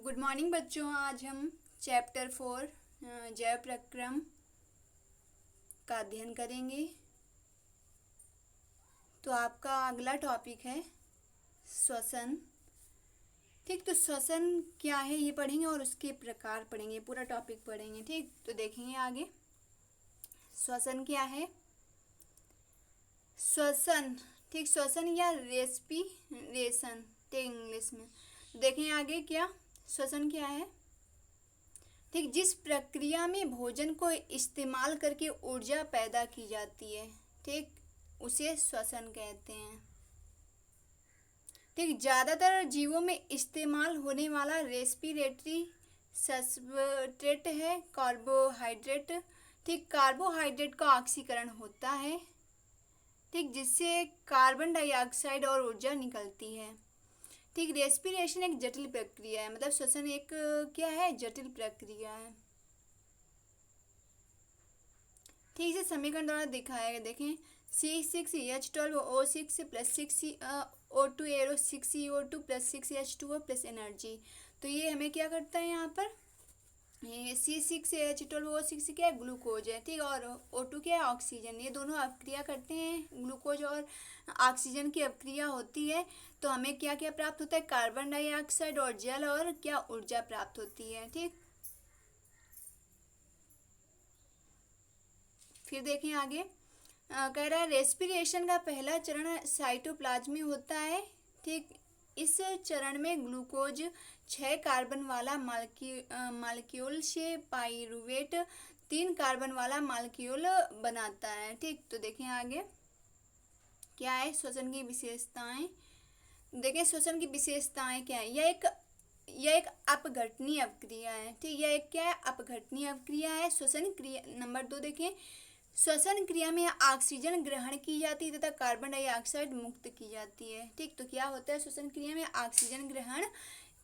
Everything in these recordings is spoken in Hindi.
गुड मॉर्निंग बच्चों। आज हम चैप्टर 4 जैव प्रक्रम का अध्ययन करेंगे। तो आपका अगला टॉपिक है श्वसन। ठीक, तो श्वसन क्या है ये पढ़ेंगे और उसके प्रकार पढ़ेंगे, पूरा टॉपिक पढ़ेंगे। ठीक, तो देखेंगे आगे श्वसन क्या है। श्वसन, ठीक, श्वसन या रेस्पिरेशन, ठीक, इंग्लिश में। देखें आगे क्या श्वसन क्या है। ठीक, जिस प्रक्रिया में भोजन को इस्तेमाल करके ऊर्जा पैदा की जाती है, ठीक, उसे श्वसन कहते हैं। ठीक, ज़्यादातर जीवों में इस्तेमाल होने वाला रेस्पिरेटरी सब्सट्रेट है कार्बोहाइड्रेट। ठीक, कार्बोहाइड्रेट का ऑक्सीकरण होता है, ठीक, जिससे कार्बन डाइऑक्साइड और ऊर्जा निकलती है। ठीक, रेस्पिरेशन एक जटिल प्रक्रिया है, मतलब श्वसन एक क्या है, जटिल प्रक्रिया है। ठीक, इसे समीकरण द्वारा दिखाया गया। देखें C6H12O6 plus 6O2 arrow 6CO2 plus 6H2O plus energy. तो ये हमें क्या करता है यहाँ पर, ये C6H12O6 क्या है, ग्लूकोज है। ठीक, और O2 क्या है, ऑक्सीजन। ये दोनों अपक्रिया करते हैं, ग्लूकोज और ऑक्सीजन की अपक्रिया होती है। तो हमें क्या क्या प्राप्त होता है, कार्बन डाइऑक्साइड और जल और क्या, ऊर्जा प्राप्त होती है। ठीक, फिर देखें आगे कह रहा है रेस्पिरेशन का पहला चरण साइटोप्लाज्म में होता है। ठीक, इस चरण में ग्लूकोज 6 कार्बन वाला मालिक्यूल से पाइरूवेट 3 कार्बन वाला मालिक्यूल बनाता है। ठीक, तो देखें आगे क्या है श्वसन की विशेषताएं। देखें श्वसन की विशेषताएं क्या है। यह एक अपघटनीय अपक्रिया है। ठीक, यह एक क्या है, अपघटनीय अपक्रिया है। श्वसन क्रिया नंबर 2 देखें, श्वसन क्रिया में ऑक्सीजन ग्रहण की जाती है तथा कार्बन डाइऑक्साइड मुक्त की जाती है। ठीक, तो क्या होता है श्वसन क्रिया में ऑक्सीजन ग्रहण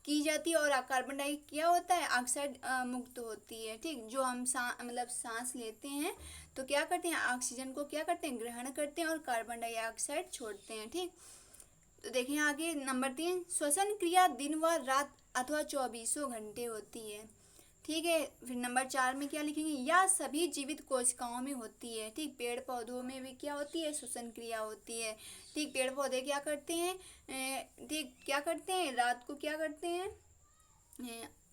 की जाती है और कार्बन डाई क्या होता है, ऑक्साइड मुक्त होती है। ठीक, जो हम मतलब सांस लेते हैं तो क्या करते हैं, ऑक्सीजन को क्या करते हैं, ग्रहण करते हैं और कार्बन डाइऑक्साइड छोड़ते हैं। ठीक, तो देखिए आगे नंबर 3, श्वसन क्रिया दिन व रात अथवा 24 घंटे होती है। ठीक है, फिर नंबर 4 में क्या लिखेंगे, यह सभी जीवित कोशिकाओं में होती है। ठीक, पेड़ पौधों में भी क्या होती है, श्वसन क्रिया होती है। ठीक, पेड़ पौधे क्या करते हैं, ठीक, क्या करते हैं, रात को क्या करते हैं,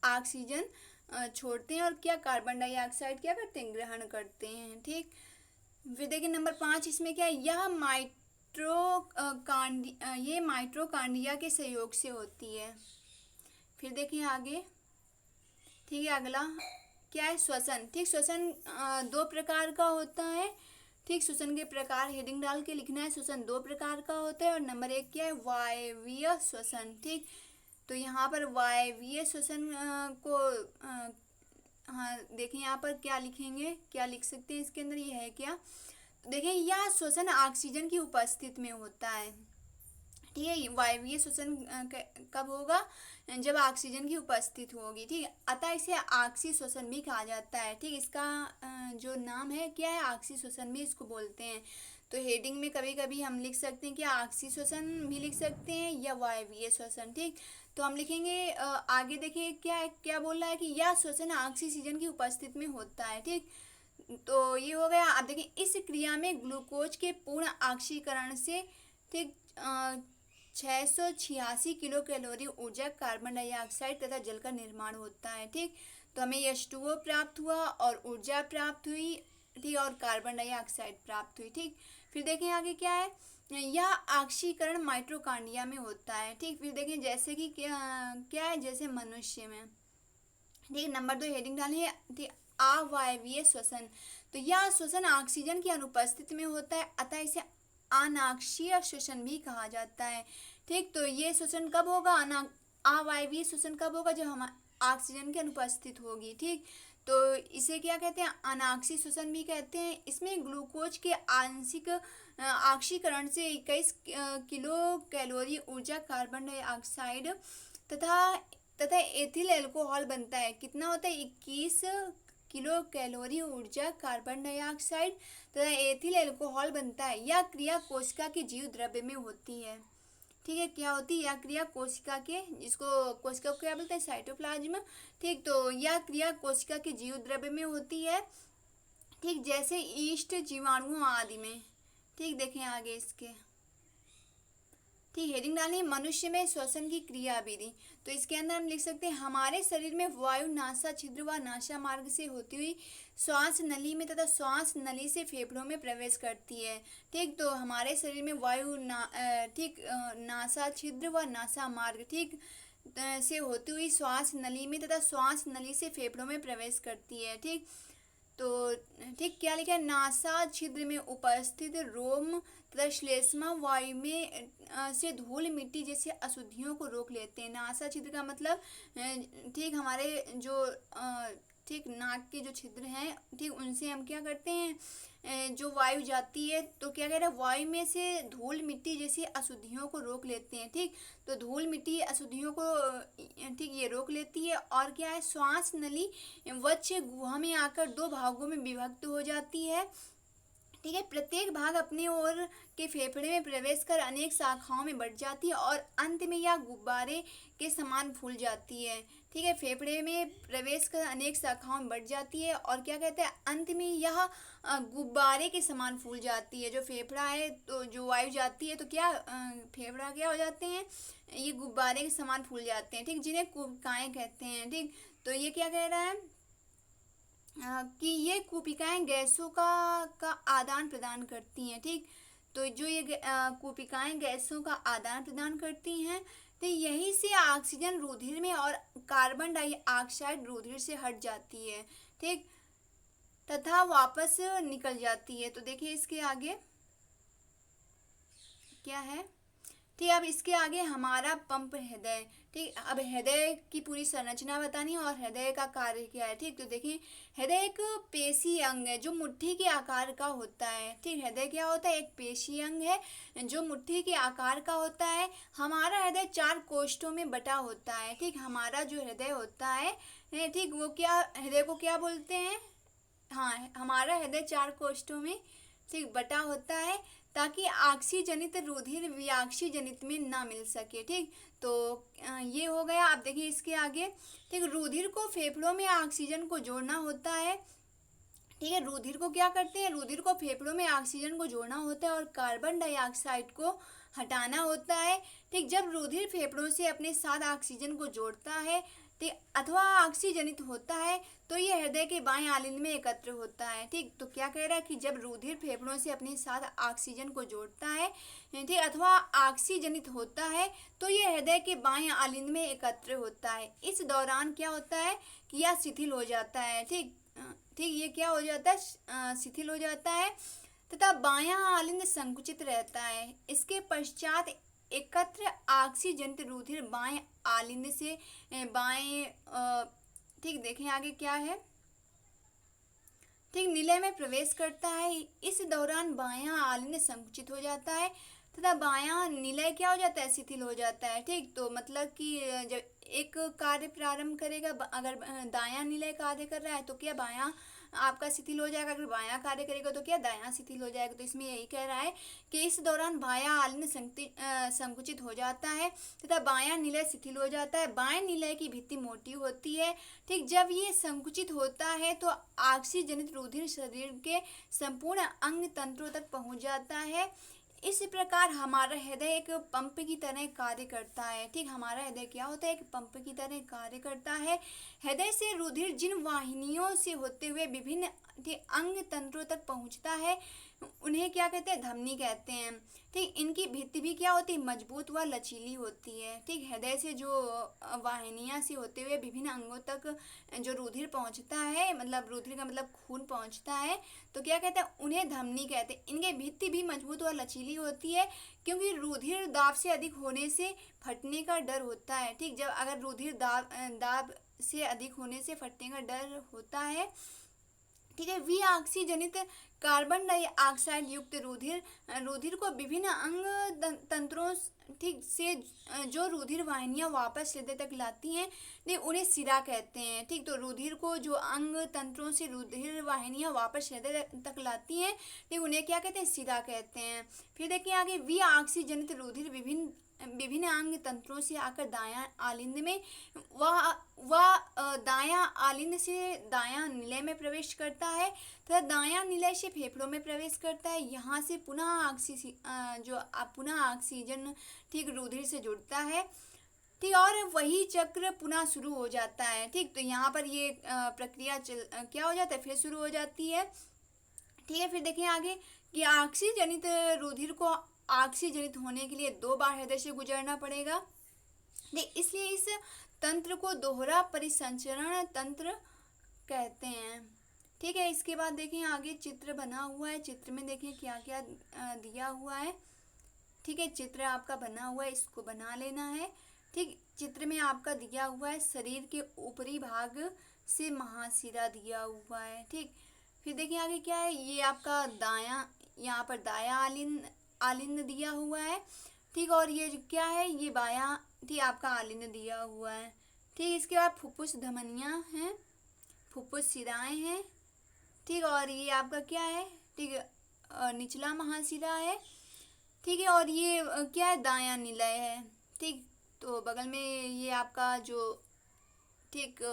ऑक्सीजन छोड़ते हैं और क्या, कार्बन डाइऑक्साइड क्या करते हैं, ग्रहण करते हैं। ठीक, फिर देखिए नंबर 5 इसमें क्या है, यह माइट्रोकांडिया के सहयोग से होती है। फिर देखिए आगे, ठीक है, अगला क्या है, श्वसन। ठीक, श्वसन 2 प्रकार का होता है। ठीक, श्वसन के प्रकार हेडिंग डाल के लिखना है। श्वसन 2 प्रकार का होता है और नंबर 1 क्या है, वायवीय श्वसन। ठीक, तो यहाँ पर वायवीय श्वसन को हाँ देखें यहाँ पर क्या लिखेंगे, क्या लिख सकते हैं इसके अंदर, ये है क्या, देखिए यह श्वसन ऑक्सीजन की उपस्थिति में होता है। ठीक है, वायवीय श्वसन कब होगा, जब ऑक्सीजन की उपस्थिति होगी। ठीक है, अतः इसे ऑक्सी श्वसन भी कहा जाता है। ठीक, इसका जो नाम है क्या है, ऑक्सी श्वसन भी इसको बोलते हैं। तो हेडिंग में कभी कभी हम लिख सकते हैं क्या, ऑक्सी श्वसन भी लिख सकते हैं या वायवीय श्वसन। ठीक, तो हम लिखेंगे आगे देखिए क्या बोल रहा है कि यह श्वसन ऑक्सीजन की उपस्थिति में होता है। ठीक, तो ये हो गया। अब देखिए इस क्रिया में ग्लूकोज के पूर्ण ऑक्सीकरण से ठीक 686 किलो कैलोरी ऊर्जा, कार्बन डाइऑक्साइड तथा जल का निर्माण होता है। ठीक, तो हमें H2O प्राप्त हुआ और ऊर्जा प्राप्त हुई। ठीक, और कार्बन डाइऑक्साइड प्राप्त हुई। ठीक, फिर देखें आगे क्या है, यह ऑक्सीकरण माइटोकॉन्ड्रिया में होता है। ठीक, फिर देखें जैसे कि क्या है, जैसे मनुष्य में। ठीक, नंबर 2 हेडिंग डाली है, ठीक, अवायवीय श्वसन। तो यह श्वसन ऑक्सीजन की अनुपस्थिति में होता है, अतः इसे अनाक्षीय श्वसन भी कहा जाता है। ठीक, तो ये श्वसन कब होगा, अवायवीय श्वसन कब होगा, जब हम ऑक्सीजन की अनुपस्थित होगी। ठीक, तो इसे क्या कहते हैं, अनाक्षी श्वसन भी कहते हैं। इसमें ग्लूकोज के आंशिक ऑक्सीकरण से 21 किलो कैलोरी ऊर्जा, कार्बन डाइऑक्साइड तथा एथिल अल्कोहल बनता है। कितना होता है, 21 किलो कैलोरी ऊर्जा, कार्बन डाइऑक्साइड तथा एथिल अल्कोहल बनता है। यह क्रिया कोशिका के जीव द्रव्य में होती है। ठीक है, क्या होती है यह क्रिया कोशिका के, जिसको कोशिका को क्या बोलते हैं, साइटोप्लाज्म। ठीक, तो यह क्रिया कोशिका के जीव द्रव्य में होती है। ठीक, जैसे ईस्ट, जीवाणुओं आदि में। ठीक, देखें आगे इसके। ठीक, हेडिंग डालिए मनुष्य में श्वसन की क्रिया विधि। तो इसके अंदर हम लिख सकते हैं हमारे शरीर में वायु नासा छिद्र व नासा मार्ग से होती हुई श्वास नली में तथा श्वास नली से फेफड़ों में प्रवेश करती है। ठीक, तो हमारे शरीर में वायु नासा छिद्र व नासा मार्ग ठीक से होती हुई श्वास नली में तथा श्वास नली से फेफड़ों में प्रवेश करती है। ठीक, तो ठीक क्या लिखा है, नासा छिद्र में उपस्थित रोम तथा श्लेष्मा वायु में से धूल मिट्टी जैसे अशुद्धियों को रोक लेते हैं। नासा छिद्र का मतलब ठीक हमारे जो ठीक नाक के जो छिद्र हैं, ठीक उनसे हम क्या करते हैं, जो वायु जाती है तो क्या कह रहे हैं, वायु में से धूल मिट्टी जैसी अशुद्धियों को रोक लेते हैं। ठीक, तो धूल मिट्टी अशुद्धियों को ठीक ये रोक लेती है। और क्या है, श्वास नली वक्ष गुहा में आकर दो भागों में विभक्त हो जाती है। ठीक है, प्रत्येक भाग अपने ओर के फेफड़े में प्रवेश कर अनेक शाखाओं में बढ़ जाती है और अंत में यह गुब्बारे के समान फूल जाती है। ठीक है, फेफड़े में प्रवेश कर अनेक शाखाओं में बढ़ जाती है और क्या कहते हैं, अंत में यह गुब्बारे के समान फूल जाती है। जो फेफड़ा है तो जो वायु जाती है तो क्या फेफड़ा क्या हो जाते हैं, ये गुब्बारे के समान फूल जाते हैं। ठीक, जिन्हें कुहकाएं कहते हैं। ठीक, तो ये क्या कह रहा है कि ये कूपिकाएं गैसों का आदान प्रदान करती हैं। ठीक, तो जो ये कूपिकाएं गैसों का आदान प्रदान करती हैं, तो यहीं से ऑक्सीजन रुधिर में और कार्बन डाइऑक्साइड रुधिर से हट जाती है। ठीक, तथा वापस निकल जाती है। तो देखिए इसके आगे क्या है। ठीक, अब इसके आगे हमारा पंप हृदय। ठीक, अब हृदय की पूरी संरचना बतानी है और हृदय का कार्य क्या है। ठीक, तो देखिए हृदय एक पेशी अंग है जो मुट्ठी के आकार का होता है। ठीक, हृदय क्या होता है, एक पेशी अंग है जो मुट्ठी के आकार का होता है। हमारा हृदय 4 कोष्ठों में बटा होता है। ठीक, हमारा जो हृदय होता है ठीक वो क्या, हृदय को क्या बोलते हैं, हाँ हमारा हृदय 4 कोष्ठों में ठीक बटा होता है ताकि ऑक्सीजनित रुधिर विऑक्सीजनित में ना मिल सके। ठीक, तो ये हो गया। अब देखिए इसके आगे। ठीक, रुधिर को फेफड़ों में ऑक्सीजन को जोड़ना होता है। ठीक है, रुधिर को क्या करते हैं, रुधिर को फेफड़ों में ऑक्सीजन को जोड़ना होता है और कार्बन डाइऑक्साइड को हटाना होता है। ठीक, जब रुधिर फेफड़ों से अपने साथ ऑक्सीजन को जोड़ता है ठीक अथवा ऑक्सीजनित होता है तो ये हृदय के बाएं आलिंद में एकत्र होता है। ठीक, तो क्या कह रहा है कि जब रुधिर फेफड़ों से अपने साथ ऑक्सीजन को जोड़ता है ठीक अथवा ऑक्सीजनित होता है तो ये हृदय के बाएं आलिंद में एकत्र होता है। इस दौरान क्या होता है कि यह शिथिल हो जाता है। ठीक ठीक, ये क्या हो जाता है, शिथिल हो जाता है तथा बायां आलिंद संकुचित रहता है। इसके पश्चात एकत्र ऑक्सीजन रुधिर बाएं आलिंद से बाएं ठीक देखें आगे क्या है। ठीक, निलय में प्रवेश करता है। इस दौरान बायां आलिंद संकुचित हो जाता है तथा बायां निलय क्या हो जाता है, शिथिल हो जाता है। ठीक, तो मतलब कि जब एक कार्य प्रारंभ करेगा, अगर दायां निलय कार्य कर रहा है तो क्या बायां आपका शिथिल हो जाएगा, अगर बायां कार्य करेगा तो क्या दायां शिथिल हो जाएगा। तो इसमें यही कह रहा है कि इस दौरान बायां आलिंद संकुचित हो जाता है तथा बायां निलय शिथिल हो जाता है। बाएं निलय की भित्ति मोटी होती है। ठीक, जब ये संकुचित होता है तो ऑक्सीजनित रुधिर शरीर के संपूर्ण अंग तंत्रों तक पहुंच जाता है। इस प्रकार हमारा हृदय एक पंप की तरह कार्य करता है। ठीक, हमारा हृदय क्या होता है, एक पंप की तरह कार्य करता है। हृदय से रुधिर जिन वाहिनियों से होते हुए विभिन्न अंग तंत्रों तक पहुंचता है उन्हें क्या कहते हैं, धमनी कहते हैं। ठीक, इनकी भित्ति भी क्या होती है, मजबूत व लचीली होती है। ठीक, हृदय से जो वाहिनियां से होते हुए विभिन्न अंगों तक जो रुधिर पहुंचता है, मतलब रुधिर का मतलब खून पहुंचता है, तो क्या कहते हैं, उन्हें धमनी कहते हैं। इनकी भित्ति भी मजबूत व लचीली होती है क्योंकि रुधिर दाब से अधिक होने से फटने का डर होता है। ठीक, जब अगर रुधिर दाब से अधिक होने से फटने का डर होता है। ठीक है, विऑक्सीजनित कार्बन डाइऑक्साइड युक्त रुधिर को विभिन्न अंग तंत्रों ठीक से जो रुधिर वाहिनियां वापस हृदय तक लाती हैं उन्हें सिरा कहते हैं। ठीक, तो रुधिर को जो अंग तंत्रों से रुधिर वाहिनियां वापस हृदय तक लाती हैं ठीक उन्हें क्या कहते हैं, सिरा कहते हैं। फिर देखिए आगे, विऑक्सीजनित रुधिर विभिन्न विभिन्न अंग तंत्रों से आकर दायां आलिंद में वह दायां आलिंद से दायां निलय में प्रवेश करता है तथा दायां निलय से फेफड़ों में प्रवेश करता है। यहाँ से पुनः ऑक्सीजन ठीक रुधिर से जुड़ता है। ठीक, और वही चक्र पुनः शुरू हो जाता है। ठीक, तो यहाँ पर ये प्रक्रिया क्या हो जाता है, फिर शुरू हो जाती है। ठीक है, फिर देखें आगे कि ऑक्सीजनित रुधिर को ऑक्सीजनित होने के लिए 2 बार हृदय से गुजरना पड़ेगा। ठीक, इसलिए इस तंत्र को दोहरा परिसंचरण तंत्र कहते हैं। ठीक है, इसके बाद देखें आगे चित्र बना हुआ है। चित्र में देखें क्या क्या दिया हुआ है। ठीक है, चित्र आपका बना हुआ है, इसको बना लेना है। ठीक, चित्र में आपका दिया हुआ है शरीर के ऊपरी भाग से महाशिरा दिया हुआ है। ठीक, फिर देखिए आगे क्या है, ये आपका दायां, यहाँ पर दायां आलिंद दिया हुआ है। ठीक, और ये क्या है, ये बायां ठीक आपका आलिंद दिया हुआ है। ठीक, इसके बाद फुफ्फुस धमनियाँ हैं, फुफ्फुस शिराएँ हैं। ठीक, और ये आपका क्या है, ठीक निचला महाशिरा है। ठीक है, और ये क्या है, दायां निलय है। ठीक, तो बगल में ये आपका जो ठीक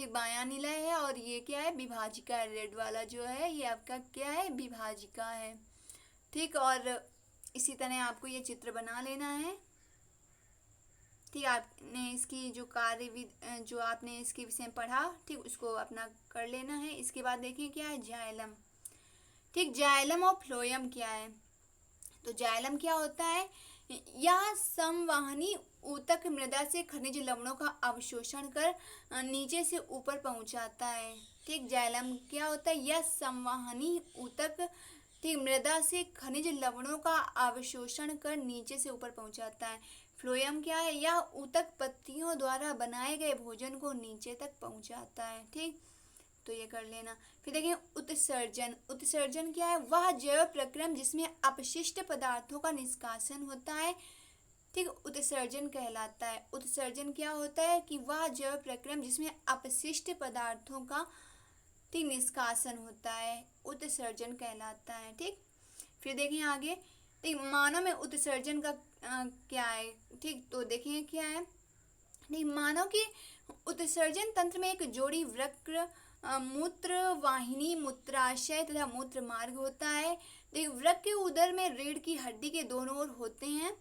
बायां निलय है, और ये क्या है, विभाजिका है। रेड वाला जो है ये आपका क्या है, विभाजिका है। ठीक, और इसी तरह आपको ये चित्र बना लेना है। ठीक, आपने इसकी जो जो आपने इसके विषय में पढ़ा, ठीक उसको अपना कर लेना है। इसके बाद देखें क्या है, जाइलम। ठीक, जाइलम और फ्लोएम क्या है, तो जाइलम क्या होता है, यह संवहनी ऊतक मृदा से खनिज लवणों का अवशोषण कर नीचे से ऊपर पहुंचाता है। ठीक, जाइलम क्या होता है, यह संवहनी ऊतक ठीक मृदा से खनिज लवणों का अवशोषण कर नीचे से ऊपर पहुंचाता है। फ्लोएम क्या है, यह ऊतक पत्तियों द्वारा बनाए गए भोजन को नीचे तक पहुंचाता है। ठीक, तो ये कर लेना। फिर देखें उत्सर्जन। उत्सर्जन क्या है, वह जैव प्रक्रम जिसमें अपशिष्ट पदार्थों का निष्कासन होता है। ठीक, उत्सर्जन कहलाता है। उत्सर्जन क्या होता है कि वह जैव प्रक्रम जिसमें अपशिष्ट पदार्थों का ठीक निष्कासन होता है, उत्सर्जन कहलाता है। ठीक, फिर देखें आगे, ठीक मानव में उत्सर्जन का क्या है। ठीक, तो देखें क्या है, ठीक मानव के उत्सर्जन तंत्र में एक जोड़ी वृक्क, मूत्र वाहिनी, मूत्राशय तथा मूत्र मार्ग होता है। देख, वृक्क के उदर में रीढ़ की हड्डी के दोनों ओर होते हैं।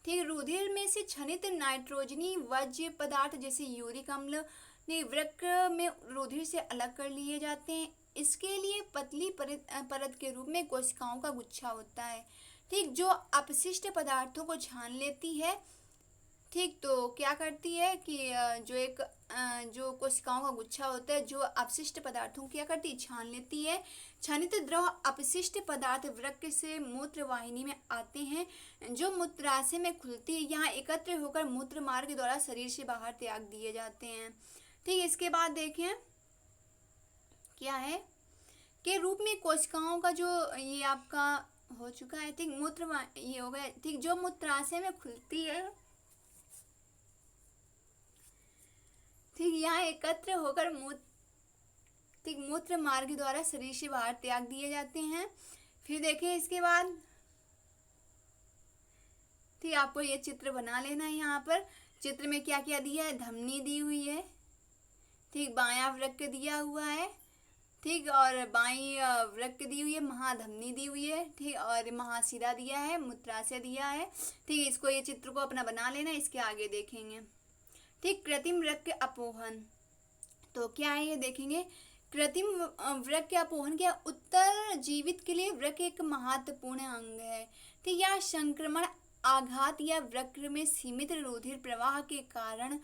ठीक, रुधिर में से क्षनित नाइट्रोजनी वज्र पदार्थ जैसे यूरिक अम्ल वृक्क में रुधिर से अलग कर लिए जाते हैं। इसके लिए पतली परत के रूप में कोशिकाओं का गुच्छा होता है। ठीक, जो अपशिष्ट पदार्थों को छान लेती है। ठीक, तो क्या करती है कि जो कोशिकाओं का गुच्छा होता है, जो अपशिष्ट पदार्थों को क्या करती है, छान लेती है। छानित द्रव अपशिष्ट पदार्थ वृक्क से मूत्र वाहिनी में आते हैं, जो मूत्राशय में खुलती है। यहाँ एकत्र होकर मूत्र मार्ग द्वारा शरीर से बाहर त्याग दिए जाते हैं। ठीक, इसके बाद देखें क्या है के रूप में कोशिकाओं का जो ये आपका हो चुका है। ठीक, ये हो गया। ठीक, जो मूत्राशय में खुलती है। ठीक, यहाँ एकत्र होकर मूत्र मार्ग द्वारा शरीर से बाहर त्याग दिए जाते हैं। फिर देखिए इसके बाद ठीक आपको ये चित्र बना लेना है। यहाँ पर चित्र में क्या क्या दिया है, धमनी दी हुई है। ठीक, बायां वृक्क दिया हुआ है। ठीक, और बाई वृक्क दी हुई है, महाधमनी दी हुई है। ठीक, और महाशिरा दिया है, मूत्राशय दिया है। ठीक, इसको ये चित्र को अपना बना लेना, इसके आगे देखेंगे। ठीक, कृत्रिम वृक्क अपोहन तो क्या है ये देखेंगे। कृत्रिम वृक्क अपोहन क्या, उत्तर जीवित के लिए वृक्क एक महत्वपूर्ण अंग है। ठीक, यह संक्रमण, आघात या वृक्क में सीमित रुधिर प्रवाह के कारण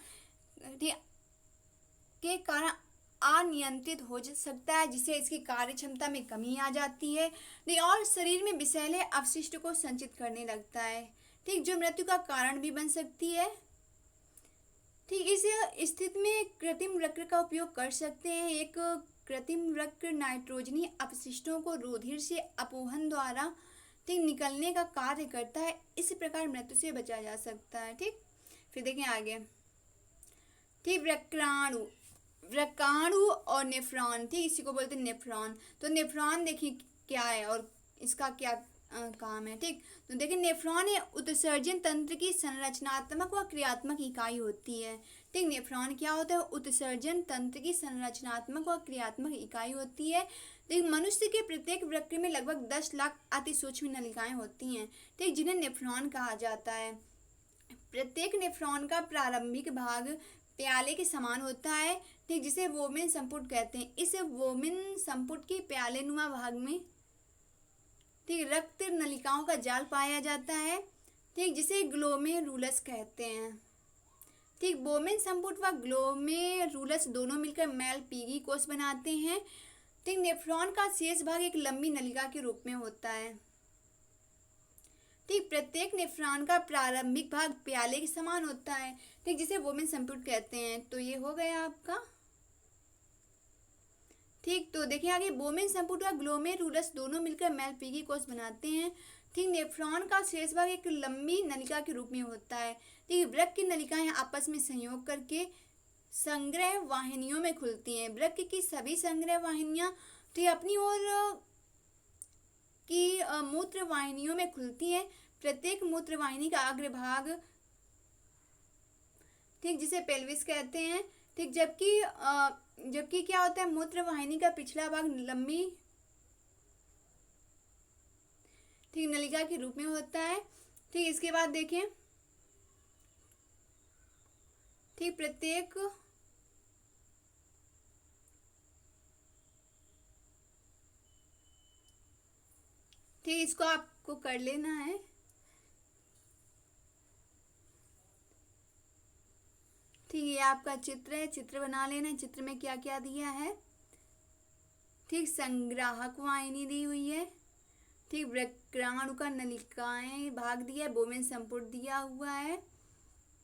अनियंत्रित हो सकता है, जिससे इसकी कार्य क्षमता में कमी आ जाती है। और शरीर में विषैले अपशिष्ट को संचित करने लगता है। ठीक, जो मृत्यु का कारण भी बन सकती है। ठीक, इस स्थिति में कृत्रिम वृक्क का उपयोग कर सकते हैं। एक कृत्रिम वृक्क नाइट्रोजनी अपशिष्टों को रुधिर से अपोहन द्वारा ठीक निकलने का कार्य करता है। इस प्रकार मृत्यु से बचा जा सकता है। ठीक, फिर देखें आगे। ठीक, वृक्काणु और नेफ्रॉन। ठीक, इसी को बोलते हैं नेफ्रॉन। तो नेफ्रॉन देखिए क्या है और इसका क्या काम है। ठीक, तो देखिए नेफ्रॉन ये उत्सर्जन तंत्र की संरचनात्मक व क्रियात्मक इकाई होती है। ठीक, नेफ्रॉन क्या होता है? उत्सर्जन तंत्र की संरचनात्मक व क्रियात्मक इकाई होती है। ठीक, मनुष्य के प्रत्येक वृक्क में लगभग 10 लाख अति सूक्ष्म नलिकाएं होती हैं। ठीक, जिन्हें नेफ्रॉन कहा जाता है। प्रत्येक नेफ्रॉन का प्रारंभिक भाग प्याले के समान होता है। ठीक, जिसे वोमेन संपुट कहते हैं। इस वोमेन संपुट के प्यालेनुमा भाग में ठीक रक्त नलिकाओं का जाल पाया जाता है। ठीक, जिसे ग्लोमेरुलस कहते हैं। ठीक, वोमेन संपुट व ग्लोमेरुलस दोनों मिलकर मैलपीगी कोष बनाते हैं। ठीक, नेफ्रॉन का शेष भाग एक लंबी नलिका के रूप में होता है। ठीक, प्रत्येक नेफ्रॉन का प्रारंभिक भाग प्याले के समान होता है। ठीक, जिसे वोमेन संपुट कहते हैं। तो ये हो गया आपका। ठीक, तो देखिए आगे, वोमेन संपुट व ग्लोमेरुलस दोनों मिलकर मैलपीगी कोष बनाते हैं। ठीक, नेफ्रॉन का शेष भाग एक लंबी नलिका के रूप में होता है। ठीक, वृक्क की नलिकाएं आपस में संयोग करके संग्रह वाहिनियों में खुलती हैं। वृक्क की सभी संग्रह वाहिनियां ठीक अपनी ओर की मूत्र वाहिनियों में खुलती हैं। प्रत्येक मूत्र वाहिनी का अग्रभाग ठीक जिसे पेल्विस कहते हैं। ठीक, जबकि क्या होता है? मूत्र वाहिनी का पिछला भाग लंबी ठीक नलिका के रूप में होता है। ठीक, इसके बाद देखें, ठीक प्रत्येक ठीक इसको आपको कर लेना है। ठीक, ये आपका चित्र है, चित्र बना लेना है। चित्र में क्या क्या दिया है? ठीक, संग्राहक वाहिनी दी हुई है। ठीक, वृक्काणु का नलिकाएं भाग दिया है। वोमेन संपुट दिया हुआ है।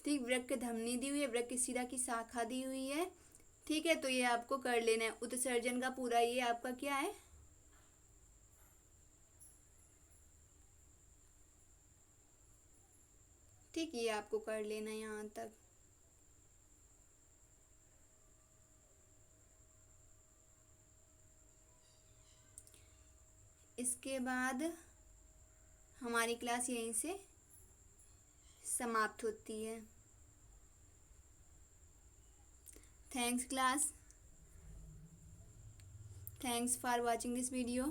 ठीक, वृक्क धमनी दी हुई है। वृक्क शिरा की शाखा दी हुई है। ठीक है, तो ये आपको कर लेना है। उत्सर्जन का पूरा ये आपका क्या है? ठीक, ये आपको कर लेना है यहाँ तक। इसके बाद हमारी क्लास यहीं से समाप्त होती है। Thanks class, thanks for watching this video.